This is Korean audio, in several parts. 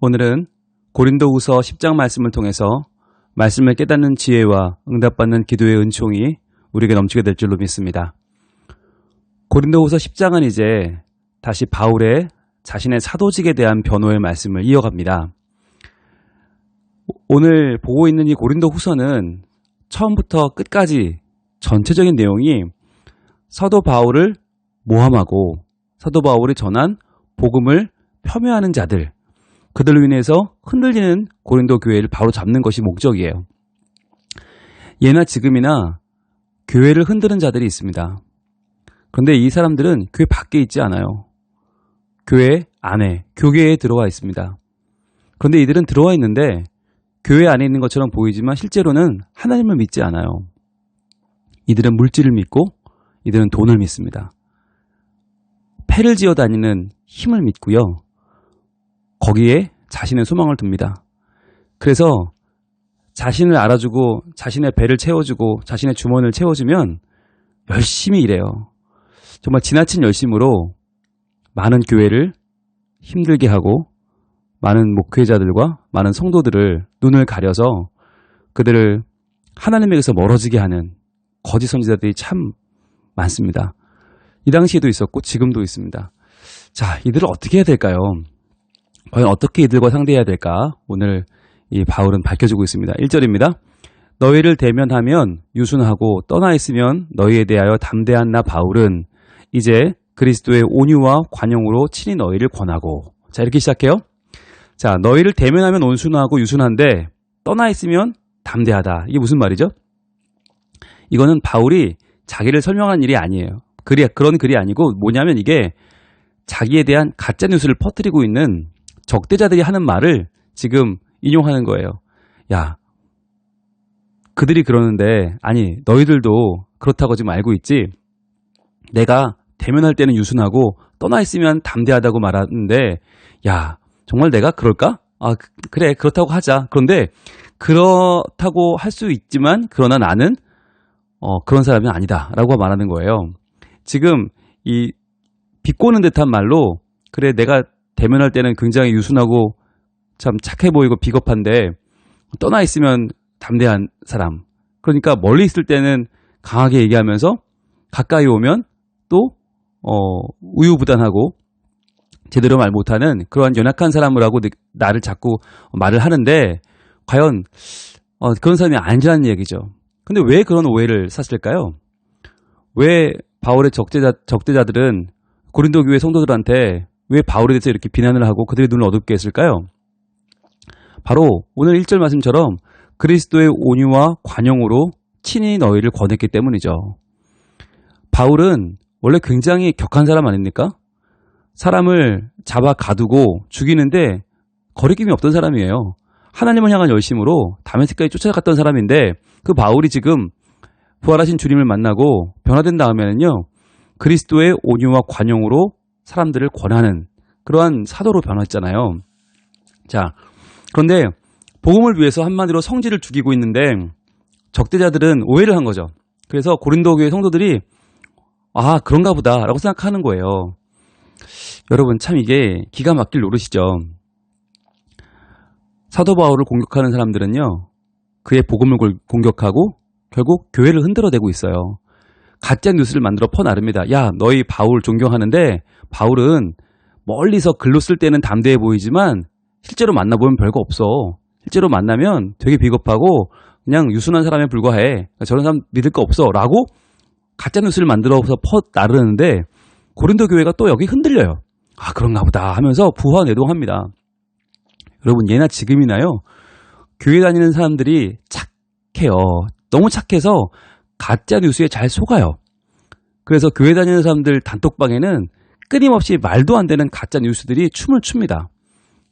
오늘은 고린도후서 10장 말씀을 통해서 말씀을 깨닫는 지혜와 응답받는 기도의 은총이 우리에게 넘치게 될 줄로 믿습니다. 고린도후서 10장은 이제 다시 바울의 자신의 사도직에 대한 변호의 말씀을 이어갑니다. 오늘 보고 있는 이 고린도후서는 처음부터 끝까지 전체적인 내용이 사도 바울을 모함하고 사도 바울이 전한 복음을 폄훼하는 자들, 그들로 인해서 흔들리는 고린도 교회를 바로 잡는 것이 목적이에요. 예나 지금이나 교회를 흔드는 자들이 있습니다. 그런데 이 사람들은 교회 밖에 있지 않아요. 교회 안에, 교계에 들어와 있습니다. 그런데 이들은 들어와 있는데 교회 안에 있는 것처럼 보이지만 실제로는 하나님을 믿지 않아요. 이들은 물질을 믿고 이들은 돈을 믿습니다. 패를 지어 다니는 힘을 믿고요. 거기에 자신의 소망을 둡니다. 그래서 자신을 알아주고 자신의 배를 채워주고 자신의 주머니를 채워주면 열심히 일해요. 정말 지나친 열심으로 많은 교회를 힘들게 하고 많은 목회자들과 많은 성도들을 눈을 가려서 그들을 하나님에게서 멀어지게 하는 거짓 선지자들이 참 많습니다. 이 당시에도 있었고 지금도 있습니다. 자, 이들을 어떻게 해야 될까요? 과연 어떻게 이들과 상대해야 될까? 오늘 이 바울은 밝혀주고 있습니다. 1절입니다. 너희를 대면하면 유순하고 떠나 있으면 너희에 대하여 담대한 나 바울은 이제 그리스도의 온유와 관용으로 친히 너희를 권하고. 자, 이렇게 시작해요. 자, 너희를 대면하면 온순하고 유순한데 떠나 있으면 담대하다. 이게 무슨 말이죠? 이거는 바울이 자기를 설명한 일이 아니에요. 그런 글이 아니고 뭐냐면 이게 자기에 대한 가짜 뉴스를 퍼뜨리고 있는 적대자들이 하는 말을 지금 인용하는 거예요. 야, 그들이 그러는데 아니 너희들도 그렇다고 지금 알고 있지? 내가 대면할 때는 유순하고 떠나 있으면 담대하다고 말하는데 야, 정말 내가 그럴까? 아, 그래 그렇다고 하자. 그런데 그렇다고 할 수 있지만 그러나 나는 그런 사람이 아니다 라고 말하는 거예요. 지금 이 비꼬는 듯한 말로 그래 내가 대면할 때는 굉장히 유순하고 참 착해 보이고 비겁한데 떠나 있으면 담대한 사람. 그러니까 멀리 있을 때는 강하게 얘기하면서 가까이 오면 또 우유부단하고 제대로 말 못하는 그러한 연약한 사람을 하고 나를 자꾸 말을 하는데 과연 그런 사람이 아니라는 얘기죠. 근데 왜 그런 오해를 샀을까요? 왜 바울의 적대자들은 고린도 교회 성도들한테 왜 바울에 대해서 이렇게 비난을 하고 그들의 눈을 어둡게 했을까요? 바로 오늘 1절 말씀처럼 그리스도의 온유와 관용으로 친히 너희를 권했기 때문이죠. 바울은 원래 굉장히 격한 사람 아닙니까? 사람을 잡아 가두고 죽이는데 거리낌이 없던 사람이에요. 하나님을 향한 열심으로 다메섹까지 쫓아갔던 사람인데 그 바울이 지금 부활하신 주님을 만나고 변화된 다음에는요. 그리스도의 온유와 관용으로 사람들을 권하는 그러한 사도로 변화했잖아요. 자, 그런데 복음을 위해서 한마디로 성질을 죽이고 있는데 적대자들은 오해를 한 거죠. 그래서 고린도 교회 성도들이 아, 그런가 보다 라고 생각하는 거예요. 여러분 참 이게 기가 막힐 노릇이죠. 사도 바울을 공격하는 사람들은요. 그의 복음을 공격하고 결국 교회를 흔들어대고 있어요. 가짜 뉴스를 만들어 퍼나릅니다. 야, 너희 바울 존경하는데 바울은 멀리서 글로 쓸 때는 담대해 보이지만 실제로 만나보면 별거 없어. 실제로 만나면 되게 비겁하고 그냥 유순한 사람에 불과해. 저런 사람 믿을 거 없어. 라고 가짜 뉴스를 만들어서 퍼나르는데 고린도 교회가 또 여기 흔들려요. 아, 그런가 보다 하면서 부화내동합니다. 여러분 예나 지금이나요. 교회 다니는 사람들이 착해요. 너무 착해서 가짜 뉴스에 잘 속아요. 그래서 교회 다니는 사람들 단톡방에는 끊임없이 말도 안 되는 가짜 뉴스들이 춤을 춥니다.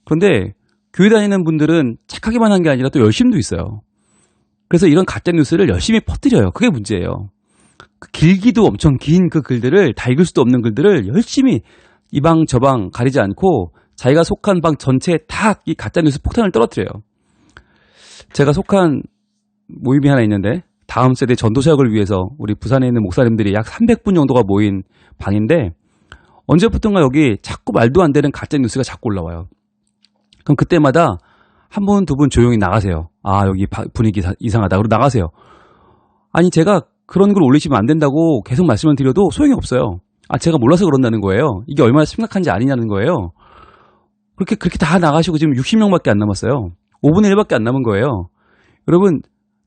그런데 교회 다니는 분들은 착하기만 한 게 아니라 또 열심도 있어요. 그래서 이런 가짜 뉴스를 열심히 퍼뜨려요. 그게 문제예요. 길기도 엄청 긴 그 글들을 다 읽을 수도 없는 글들을 열심히 이 방 저 방 가리지 않고 자기가 속한 방 전체에 다 이 가짜 뉴스 폭탄을 떨어뜨려요. 제가 속한 모임이 하나 있는데 다음 세대 전도사역을 위해서 우리 부산에 있는 목사님들이 약 300분 정도가 모인 방인데 언제부턴가 여기 자꾸 말도 안 되는 가짜 뉴스가 자꾸 올라와요. 그럼 그때마다 한 분, 두 분 조용히 나가세요. 아, 여기 분위기 이상하다. 그러고 나가세요. 아니, 제가 그런 걸 올리시면 안 된다고 계속 말씀을 드려도 소용이 없어요. 아, 제가 몰라서 그런다는 거예요. 이게 얼마나 심각한지 아니냐는 거예요. 그렇게 다 나가시고 지금 60명밖에 안 남았어요. 5분의 1밖에 안 남은 거예요. 여러분,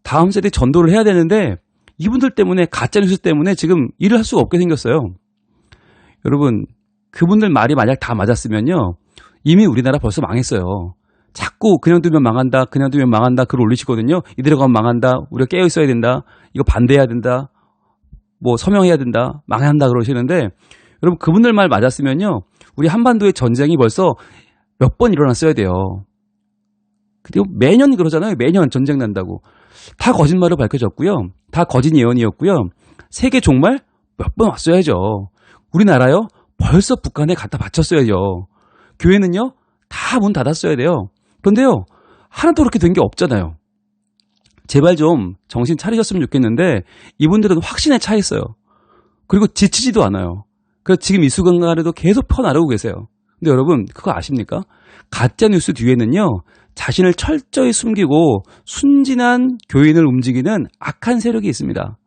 다음 세대 전도를 해야 되는데 이분들 때문에, 가짜뉴스 때문에 지금 일을 할 수가 없게 생겼어요. 여러분, 그분들 말이 만약 다 맞았으면요, 이미 우리나라 벌써 망했어요. 자꾸 그냥 두면 망한다, 그냥 두면 망한다 글 올리시거든요. 이대로 가면 망한다, 우리가 깨어 있어야 된다, 이거 반대해야 된다, 뭐 서명해야 된다, 망한다 그러시는데, 여러분, 그분들 말 맞았으면요, 우리 한반도의 전쟁이 벌써 몇 번 일어났어야 돼요. 그리고 매년 그러잖아요. 매년 전쟁 난다고. 다 거짓말로 밝혀졌고요. 다 거짓 예언이었고요. 세계 종말 몇 번 왔어야죠. 우리나라요, 벌써 북한에 갖다 바쳤어야죠. 교회는요, 다 문 닫았어야 돼요. 그런데요, 하나도 그렇게 된 게 없잖아요. 제발 좀 정신 차리셨으면 좋겠는데 이분들은 확신에 차 있어요. 그리고 지치지도 않아요. 그래서 지금 이 순간에도 계속 퍼나르고 계세요. 근데 여러분, 그거 아십니까? 가짜뉴스 뒤에는요, 자신을 철저히 숨기고 순진한 교인을 움직이는 악한 세력이 있습니다.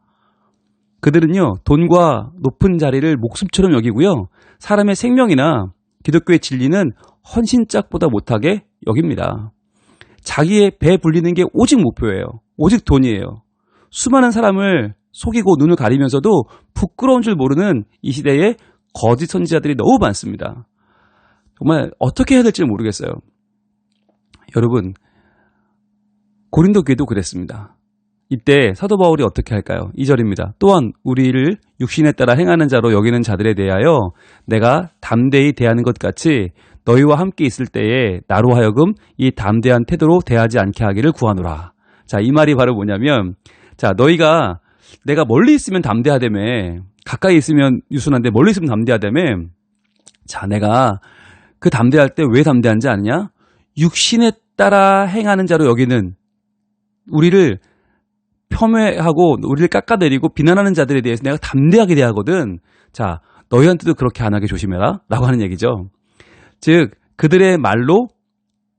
그들은요, 돈과 높은 자리를 목숨처럼 여기고요, 사람의 생명이나 기독교의 진리는 헌신짝보다 못하게 여깁니다. 자기의 배 불리는 게 오직 목표예요. 오직 돈이에요. 수많은 사람을 속이고 눈을 가리면서도 부끄러운 줄 모르는 이 시대에 거짓 선지자들이 너무 많습니다. 정말 어떻게 해야 될지 모르겠어요. 여러분, 고린도 교회도 그랬습니다. 이때 사도 바울이 어떻게 할까요? 2절입니다. 또한 우리를 육신에 따라 행하는 자로 여기는 자들에 대하여 내가 담대히 대하는 것 같이 너희와 함께 있을 때에 나로 하여금 이 담대한 태도로 대하지 않게 하기를 구하노라. 자, 이 말이 바로 뭐냐면, 자, 너희가 내가 멀리 있으면 담대하다며, 가까이 있으면 유순한데 멀리 있으면 담대하다며. 자, 내가 그 담대할 때 왜 담대한지 아느냐? 육신에 따라 행하는 자로 여기는, 우리를 폄훼하고 우리를 깎아내리고 비난하는 자들에 대해서 내가 담대하게 대하거든. 자, 너희한테도 그렇게 안 하게 조심해라 라고 하는 얘기죠. 즉, 그들의 말로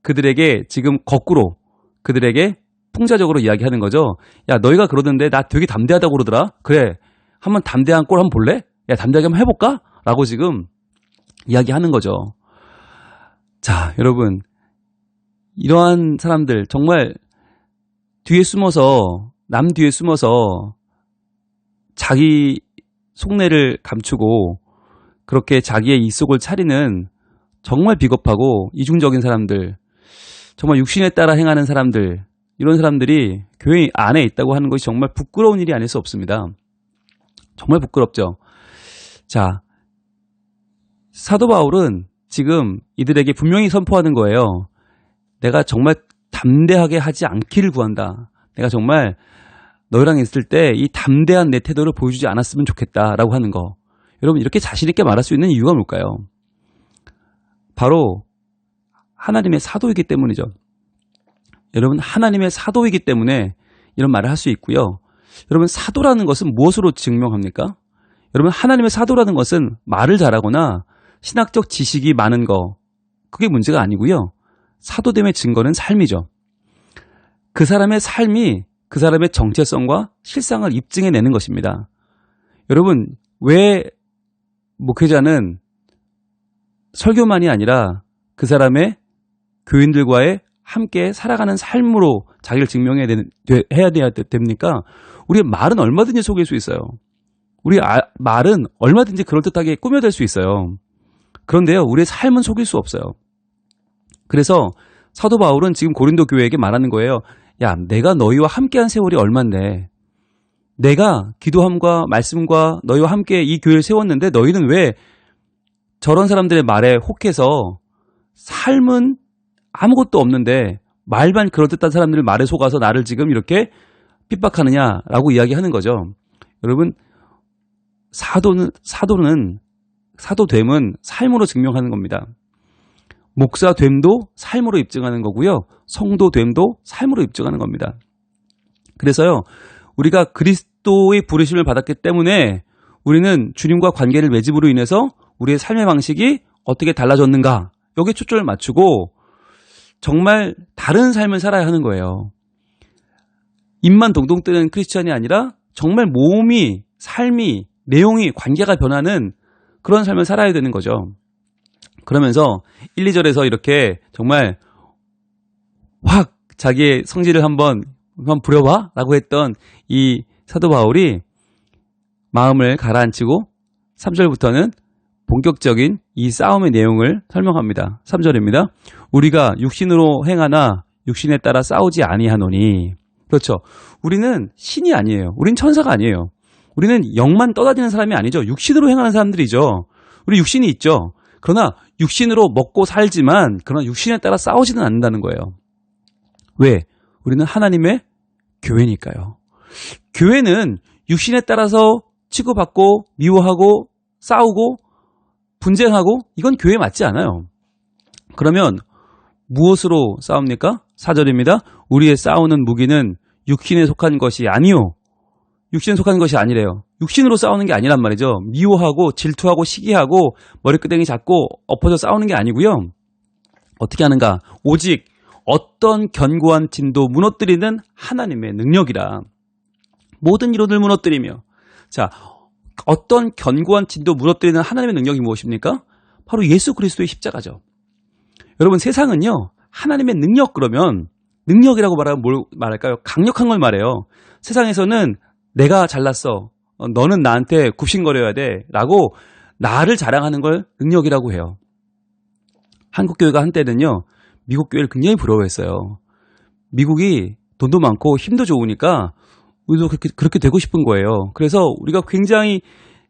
그들에게 지금 거꾸로 그들에게 풍자적으로 이야기하는 거죠. 야, 너희가 그러던데 나 되게 담대하다고 그러더라. 그래, 한번 담대한 꼴 한번 볼래? 야, 담대하게 한번 해볼까? 라고 지금 이야기하는 거죠. 자, 여러분, 이러한 사람들 정말 뒤에 숨어서, 남 뒤에 숨어서 자기 속내를 감추고 그렇게 자기의 이속을 차리는 정말 비겁하고 이중적인 사람들, 정말 육신에 따라 행하는 사람들, 이런 사람들이 교회 안에 있다고 하는 것이 정말 부끄러운 일이 아닐 수 없습니다. 정말 부끄럽죠. 자, 사도 바울은 지금 이들에게 분명히 선포하는 거예요. 내가 정말 담대하게 하지 않기를 구한다. 내가 정말 너희랑 있을 때 이 담대한 내 태도를 보여주지 않았으면 좋겠다라고 하는 거. 여러분, 이렇게 자신 있게 말할 수 있는 이유가 뭘까요? 바로 하나님의 사도이기 때문이죠. 여러분, 하나님의 사도이기 때문에 이런 말을 할 수 있고요. 여러분, 사도라는 것은 무엇으로 증명합니까? 여러분, 하나님의 사도라는 것은 말을 잘하거나 신학적 지식이 많은 거, 그게 문제가 아니고요. 사도됨의 증거는 삶이죠. 그 사람의 삶이 그 사람의 정체성과 실상을 입증해내는 것입니다. 여러분, 왜 목회자는 설교만이 아니라 그 사람의 교인들과의 함께 살아가는 삶으로 자기를 증명해야 됩니까? 우리의 말은 얼마든지 속일 수 있어요. 우리 말은 얼마든지 그럴듯하게 꾸며댈 수 있어요. 그런데요, 우리의 삶은 속일 수 없어요. 그래서 사도 바울은 지금 고린도 교회에게 말하는 거예요. 야, 내가 너희와 함께한 세월이 얼만데, 내가 기도함과 말씀과 너희와 함께 이 교회를 세웠는데 너희는 왜 저런 사람들의 말에 혹해서 삶은 아무것도 없는데 말만 그럴듯한 사람들 말에 속아서 나를 지금 이렇게 핍박하느냐라고 이야기하는 거죠. 여러분, 사도됨은 삶으로 증명하는 겁니다. 목사됨도 삶으로 입증하는 거고요. 성도됨도 삶으로 입증하는 겁니다. 그래서요, 우리가 그리스도의 부르심을 받았기 때문에 우리는 주님과 관계를 맺음으로 인해서 우리의 삶의 방식이 어떻게 달라졌는가, 여기에 초점을 맞추고 정말 다른 삶을 살아야 하는 거예요. 입만 동동 뜨는 크리스천이 아니라 정말 몸이, 삶이, 내용이, 관계가 변하는 그런 삶을 살아야 되는 거죠. 그러면서 1, 2절에서 이렇게 정말 확 자기의 성질을 한번 부려봐 라고 했던 이 사도 바울이 마음을 가라앉히고 3절부터는 본격적인 이 싸움의 내용을 설명합니다. 3절입니다. 우리가 육신으로 행하나 육신에 따라 싸우지 아니하노니. 그렇죠. 우리는 신이 아니에요. 우린 천사가 아니에요. 우리는 영만 떠다니는 사람이 아니죠. 육신으로 행하는 사람들이죠. 우리 육신이 있죠. 그러나 육신으로 먹고 살지만 그러나 육신에 따라 싸우지는 않는다는 거예요. 왜? 우리는 하나님의 교회니까요. 교회는 육신에 따라서 치고받고 미워하고 싸우고 분쟁하고 이건 교회에 맞지 않아요. 그러면 무엇으로 싸웁니까? 4절입니다. 우리의 싸우는 무기는 육신에 속한 것이 아니요. 육신에 속한 것이 아니래요. 육신으로 싸우는 게 아니란 말이죠. 미워하고 질투하고 시기하고 머리끄댕이 잡고 엎어져 싸우는 게 아니고요. 어떻게 하는가? 오직 어떤 견고한 진도 무너뜨리는 하나님의 능력이라. 모든 이론을 무너뜨리며. 자, 어떤 견고한 진도 무너뜨리는 하나님의 능력이 무엇입니까? 바로 예수 그리스도의 십자가죠. 여러분, 세상은요, 하나님의 능력 그러면 능력이라고 말하면 뭘 말할까요? 강력한 걸 말해요. 세상에서는 내가 잘났어. 너는 나한테 굽신거려야 돼. 라고 나를 자랑하는 걸 능력이라고 해요. 한국교회가 한때는요, 미국 교회를 굉장히 부러워했어요. 미국이 돈도 많고 힘도 좋으니까 우리도 그렇게 되고 싶은 거예요. 그래서 우리가 굉장히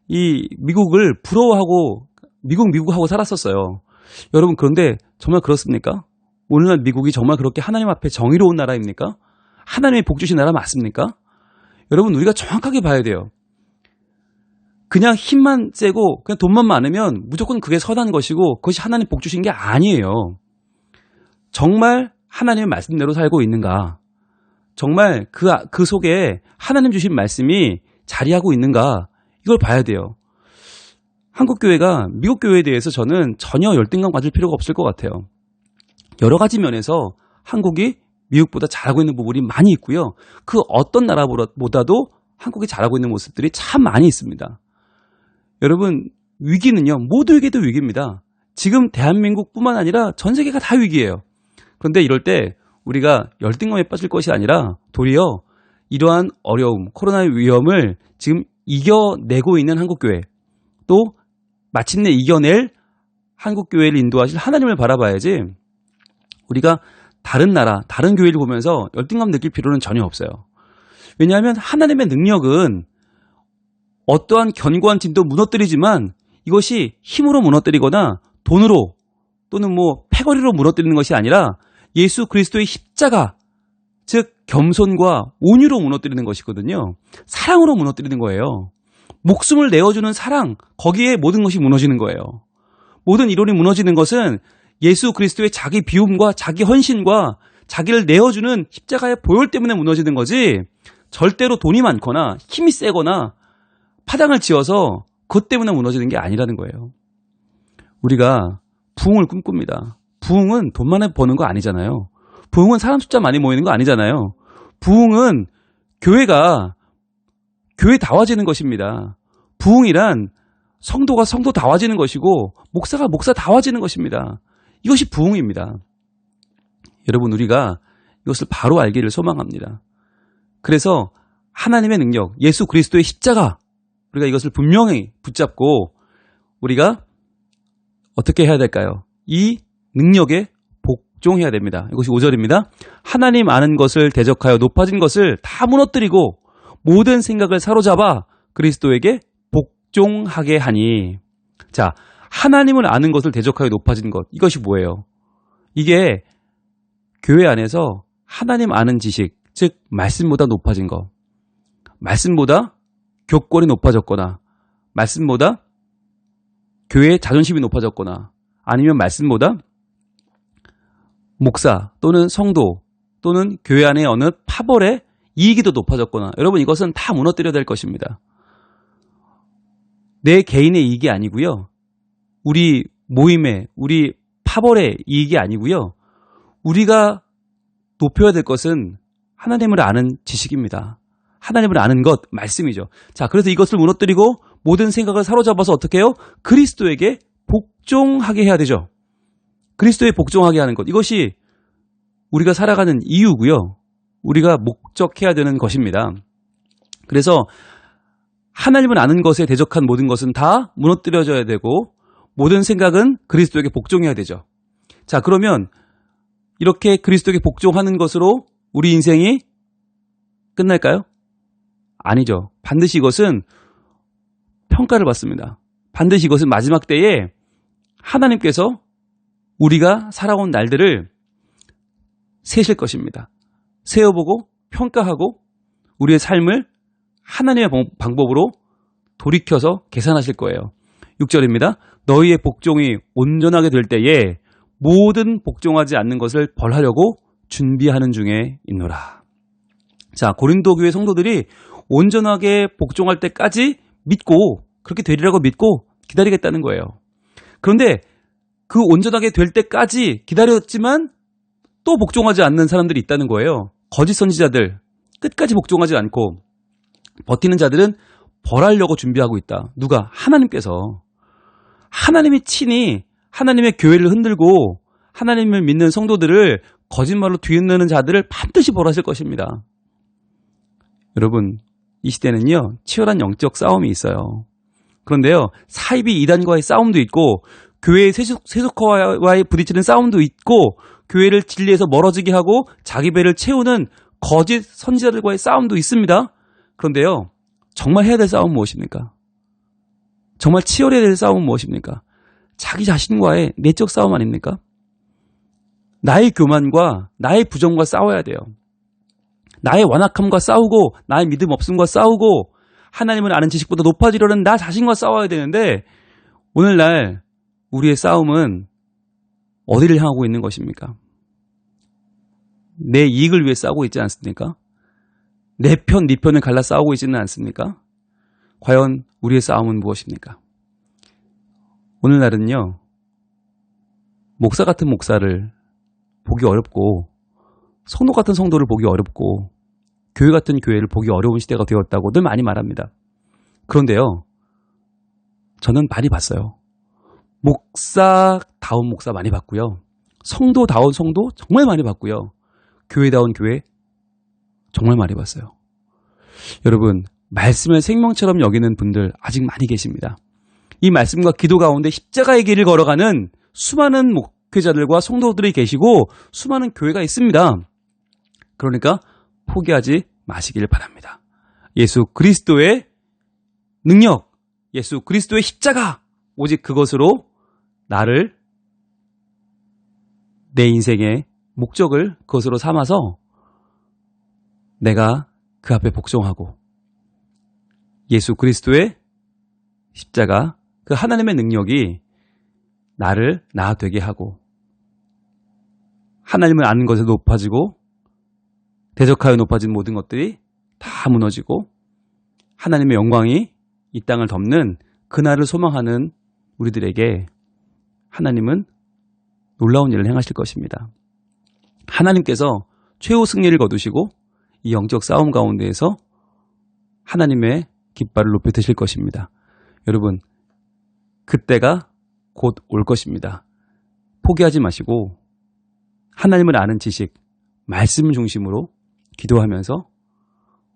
이 미국을 부러워하고 미국하고 살았었어요. 여러분, 그런데 정말 그렇습니까? 오늘날 미국이 정말 그렇게 하나님 앞에 정의로운 나라입니까? 하나님의 복 주신 나라 맞습니까? 여러분, 우리가 정확하게 봐야 돼요. 그냥 힘만 세고 그냥 돈만 많으면 무조건 그게 선한 것이고 그것이 하나님 복 주신 게 아니에요. 정말 하나님의 말씀대로 살고 있는가? 정말 그 속에 하나님 주신 말씀이 자리하고 있는가? 이걸 봐야 돼요. 한국 교회가 미국 교회에 대해서 저는 전혀 열등감 가질 필요가 없을 것 같아요. 여러 가지 면에서 한국이 미국보다 잘하고 있는 부분이 많이 있고요. 그 어떤 나라보다도 한국이 잘하고 있는 모습들이 참 많이 있습니다. 여러분, 위기는요, 모두에게도 위기입니다. 지금 대한민국뿐만 아니라 전 세계가 다 위기예요. 그런데 이럴 때 우리가 열등감에 빠질 것이 아니라 도리어 이러한 어려움, 코로나의 위험을 지금 이겨내고 있는 한국교회, 또 마침내 이겨낼 한국교회를 인도하실 하나님을 바라봐야지 우리가 다른 나라, 다른 교회를 보면서 열등감 느낄 필요는 전혀 없어요. 왜냐하면 하나님의 능력은 어떠한 견고한 진도 무너뜨리지만 이것이 힘으로 무너뜨리거나 돈으로 또는 패거리로 무너뜨리는 것이 아니라 예수 그리스도의 십자가, 즉 겸손과 온유로 무너뜨리는 것이거든요. 사랑으로 무너뜨리는 거예요. 목숨을 내어주는 사랑, 거기에 모든 것이 무너지는 거예요. 모든 이론이 무너지는 것은 예수 그리스도의 자기 비움과 자기 헌신과 자기를 내어주는 십자가의 보혈 때문에 무너지는 거지, 절대로 돈이 많거나 힘이 세거나 파장을 지어서 그것 때문에 무너지는 게 아니라는 거예요. 우리가 부흥을 꿈꿉니다. 부흥은 돈만 버는 거 아니잖아요. 부흥은 사람 숫자 많이 모이는 거 아니잖아요. 부흥은 교회다워지는 것입니다. 부흥이란 성도가 성도다워지는 것이고 목사가 목사다워지는 것입니다. 이것이 부흥입니다. 여러분, 우리가 이것을 바로 알기를 소망합니다. 그래서 하나님의 능력, 예수 그리스도의 십자가, 우리가 이것을 분명히 붙잡고 우리가 어떻게 해야 될까요? 이 능력에 복종해야 됩니다. 이것이 5절입니다. 하나님 아는 것을 대적하여 높아진 것을 다 무너뜨리고 모든 생각을 사로잡아 그리스도에게 복종하게 하니. 자, 하나님을 아는 것을 대적하여 높아진 것, 이것이 뭐예요? 이게 교회 안에서 하나님 아는 지식, 즉 말씀보다 높아진 것, 말씀보다 교권이 높아졌거나, 말씀보다 교회의 자존심이 높아졌거나, 아니면 말씀보다 목사 또는 성도 또는 교회 안의 어느 파벌의 이익이 더 높아졌거나, 여러분, 이것은 다 무너뜨려야 될 것입니다. 내 개인의 이익이 아니고요. 우리 모임의, 우리 파벌의 이익이 아니고요. 우리가 높여야 될 것은 하나님을 아는 지식입니다. 하나님을 아는 것, 말씀이죠. 자, 그래서 이것을 무너뜨리고 모든 생각을 사로잡아서 어떻게 해요? 그리스도에게 복종하게 해야 되죠. 그리스도에 복종하게 하는 것. 이것이 우리가 살아가는 이유고요. 우리가 목적해야 되는 것입니다. 그래서 하나님을 아는 것에 대적한 모든 것은 다 무너뜨려져야 되고 모든 생각은 그리스도에게 복종해야 되죠. 자, 그러면 이렇게 그리스도에게 복종하는 것으로 우리 인생이 끝날까요? 아니죠. 반드시 이것은 평가를 받습니다. 반드시 이것은 마지막 때에 하나님께서 우리가 살아온 날들을 세실 것입니다. 세어보고 평가하고 우리의 삶을 하나님의 방법으로 돌이켜서 계산하실 거예요. 6절입니다. 너희의 복종이 온전하게 될 때에 모든 복종하지 않는 것을 벌하려고 준비하는 중에 있노라. 자, 고린도 교회 성도들이 온전하게 복종할 때까지 믿고 그렇게 되리라고 믿고 기다리겠다는 거예요. 그런데 그 온전하게 될 때까지 기다렸지만 또 복종하지 않는 사람들이 있다는 거예요. 거짓 선지자들, 끝까지 복종하지 않고 버티는 자들은 벌하려고 준비하고 있다. 누가? 하나님께서. 하나님이 친히 하나님의 교회를 흔들고 하나님을 믿는 성도들을 거짓말로 뒤흔드는 자들을 반드시 벌하실 것입니다. 여러분, 이 시대는요, 치열한 영적 싸움이 있어요. 그런데요, 사이비 이단과의 싸움도 있고 교회의 세속화와의 부딪히는 싸움도 있고 교회를 진리에서 멀어지게 하고 자기 배를 채우는 거짓 선지자들과의 싸움도 있습니다. 그런데요, 정말 해야 될 싸움은 무엇입니까? 정말 치열해야 될 싸움은 무엇입니까? 자기 자신과의 내적 싸움 아닙니까? 나의 교만과 나의 부정과 싸워야 돼요. 나의 완악함과 싸우고 나의 믿음 없음과 싸우고 하나님을 아는 지식보다 높아지려는 나 자신과 싸워야 되는데 오늘날 우리의 싸움은 어디를 향하고 있는 것입니까? 내 이익을 위해 싸우고 있지 않습니까? 내 편, 네 편을 갈라 싸우고 있지는 않습니까? 과연 우리의 싸움은 무엇입니까? 오늘날은요, 목사 같은 목사를 보기 어렵고 성도 같은 성도를 보기 어렵고 교회 같은 교회를 보기 어려운 시대가 되었다고 늘 많이 말합니다. 그런데요, 저는 많이 봤어요. 목사다운 목사 많이 봤고요. 성도다운 성도 정말 많이 봤고요. 교회다운 교회 정말 많이 봤어요. 여러분, 말씀을 생명처럼 여기는 분들 아직 많이 계십니다. 이 말씀과 기도 가운데 십자가의 길을 걸어가는 수많은 목회자들과 성도들이 계시고 수많은 교회가 있습니다. 그러니까 포기하지 마시길 바랍니다. 예수 그리스도의 능력, 예수 그리스도의 십자가, 오직 그것으로 나를, 내 인생의 목적을 그것으로 삼아서 내가 그 앞에 복종하고 예수 그리스도의 십자가, 그 하나님의 능력이 나를 나 되게 하고 하나님을 아는 것에 높아지고 대적하여 높아진 모든 것들이 다 무너지고 하나님의 영광이 이 땅을 덮는 그날을 소망하는 우리들에게 하나님은 놀라운 일을 행하실 것입니다. 하나님께서 최후 승리를 거두시고 이 영적 싸움 가운데에서 하나님의 깃발을 높이 드실 것입니다. 여러분, 그때가 곧 올 것입니다. 포기하지 마시고 하나님을 아는 지식, 말씀 중심으로 기도하면서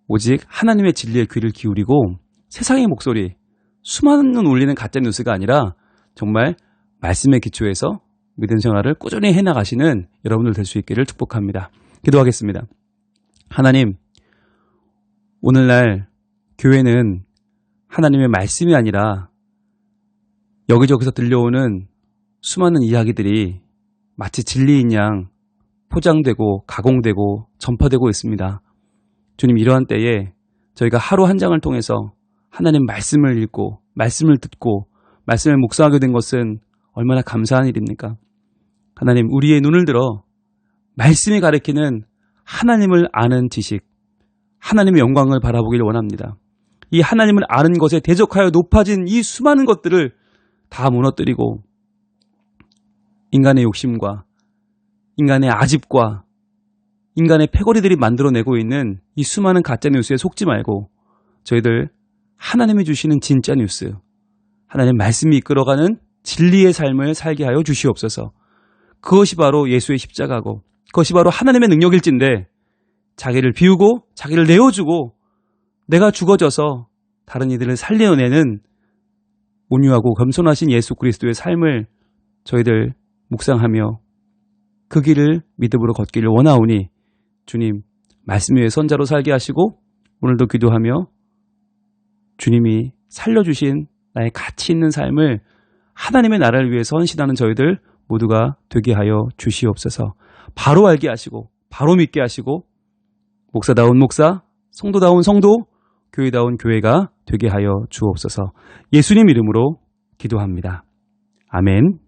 오직 하나님의 진리에 귀를 기울이고 세상의 목소리, 수많은 울리는 가짜뉴스가 아니라 정말 말씀의 기초에서 믿음 생활을 꾸준히 해나가시는 여러분들 될 수 있기를 축복합니다. 기도하겠습니다. 하나님, 오늘날 교회는 하나님의 말씀이 아니라 여기저기서 들려오는 수많은 이야기들이 마치 진리인 양 포장되고 가공되고 전파되고 있습니다. 주님, 이러한 때에 저희가 하루 한 장을 통해서 하나님 말씀을 읽고 말씀을 듣고 말씀을 묵상하게 된 것은 얼마나 감사한 일입니까? 하나님, 우리의 눈을 들어 말씀이 가리키는 하나님을 아는 지식, 하나님의 영광을 바라보길 원합니다. 이 하나님을 아는 것에 대적하여 높아진 이 수많은 것들을 다 무너뜨리고 인간의 욕심과 인간의 아집과 인간의 패거리들이 만들어내고 있는 이 수많은 가짜 뉴스에 속지 말고 저희들 하나님이 주시는 진짜 뉴스, 하나님 말씀이 이끌어가는 진리의 삶을 살게 하여 주시옵소서. 그것이 바로 예수의 십자가고 그것이 바로 하나님의 능력일진데 자기를 비우고 자기를 내어주고 내가 죽어져서 다른 이들을 살려내는 온유하고 겸손하신 예수 그리스도의 삶을 저희들 묵상하며 그 길을 믿음으로 걷기를 원하오니 주님 말씀 위에 선자로 살게 하시고 오늘도 기도하며 주님이 살려주신 나의 가치 있는 삶을 하나님의 나라를 위해서 헌신하는 저희들 모두가 되게 하여 주시옵소서. 바로 알게 하시고 바로 믿게 하시고 목사다운 목사, 성도다운 성도, 교회다운 교회가 되게 하여 주옵소서. 예수님 이름으로 기도합니다. 아멘.